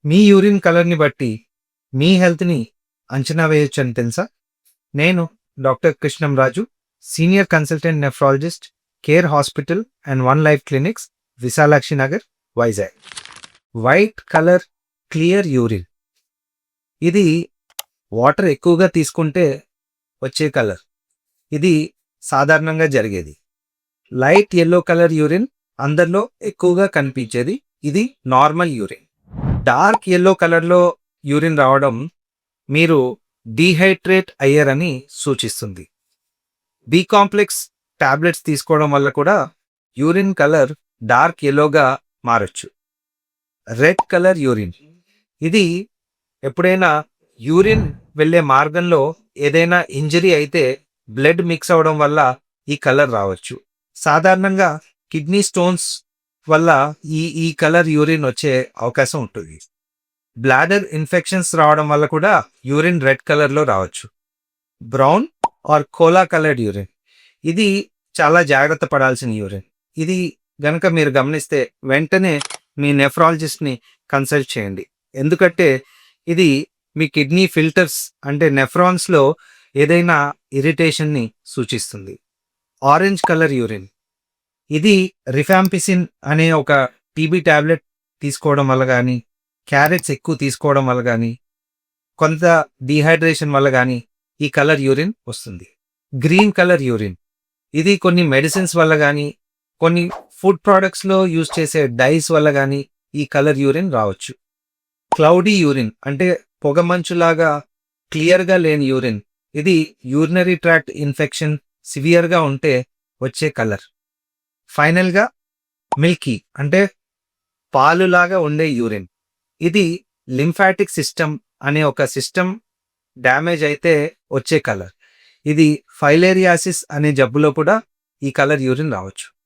మీ urine కలర్‌ని బట్టి మీ హెల్త్‌ని అంచనా వేయొచ్చని తెలుసా? నేను doctor Krishnamraju, senior consultant nephrologist, care hospital and one life clinics, Visalakshi Nagar, Vizag. White colour clear urine. ఇది వాటర్ ఎక్కువగా తీసుకుంటే వచ్చే కలర్. ఇది సాధారణంగా జరిగేది. లైట్ యెల్లో కలర్ యూరిన్ అందరిలో ఎక్కువగా కనిపించేది. ఇది నార్మల్ యూరిన్. డార్క్ యెల్లో కలర్లో యూరిన్ రావడం మీరు డీహైడ్రేట్ అయ్యారని సూచిస్తుంది. బి కాంప్లెక్స్ టాబ్లెట్స్ తీసుకోవడం వల్ల కూడా యూరిన్ కలర్ డార్క్ యెల్లోగా మారొచ్చు. Red colour urine. ఇది ఎప్పుడైనా యూరిన్ వెళ్ళే మార్గంలో ఏదైనా ఇంజరీ అయితే బ్లడ్ మిక్స్ అవడం వల్ల ఈ కలర్ రావచ్చు. సాధారణంగా కిడ్నీ స్టోన్స్ వల్ల ఈ కలర్ యూరిన్ వచ్చే అవకాశం ఉంటుంది. బ్లాడర్ ఇన్ఫెక్షన్స్ రావడం వల్ల కూడా యూరిన్ రెడ్ కలర్లో రావచ్చు. Brown or cola coloured urine. ఇది చాలా జాగ్రత్త పడాల్సిన యూరిన్. ఇది గనక మీరు గమనిస్తే వెంటనే మీ నెఫ్రాలజిస్ట్ని కన్సల్ట్ చేయండి. ఎందుకంటే ఇది మీ కిడ్నీ ఫిల్టర్స్ అంటే నెఫ్రాన్స్లో ఏదైనా ఇరిటేషన్ని సూచిస్తుంది. Orange colour urine. ఇది రిఫాంపిసిన్ అనే ఒక టీబీ టాబ్లెట్ తీసుకోవడం వల్ల కానీ, క్యారెట్స్ ఎక్కువ తీసుకోవడం వల్ల కానీ, కొంత డీహైడ్రేషన్ వల్ల కానీ ఈ కలర్ యూరిన్ వస్తుంది. Green colour urine. ఇది కొన్ని మెడిసిన్స్ వల్ల కానీ, కొన్ని ఫుడ్ ప్రోడక్ట్స్లో యూజ్ చేసే డైస్ వల్ల కానీ ఈ కలర్ యూరిన్ రావచ్చు. క్లౌడీ యూరిన్ అంటే పొగమంచులాగా క్లియర్గా లేని యూరిన్. ఇది యూరినరీ ట్రాక్ట్ ఇన్ఫెక్షన్ సివియర్గా ఉంటే వచ్చే కలర్. ఫైనల్గా మిల్కీ అంటే పాలులాగా ఉండే యూరిన్. ఇది లింఫాటిక్ సిస్టమ్ అనే ఒక సిస్టమ్ డ్యామేజ్ అయితే వచ్చే కలర్. ఇది ఫైలేరియాసిస్ అనే జబ్బులో కూడా ఈ కలర్ యూరిన్ రావచ్చు.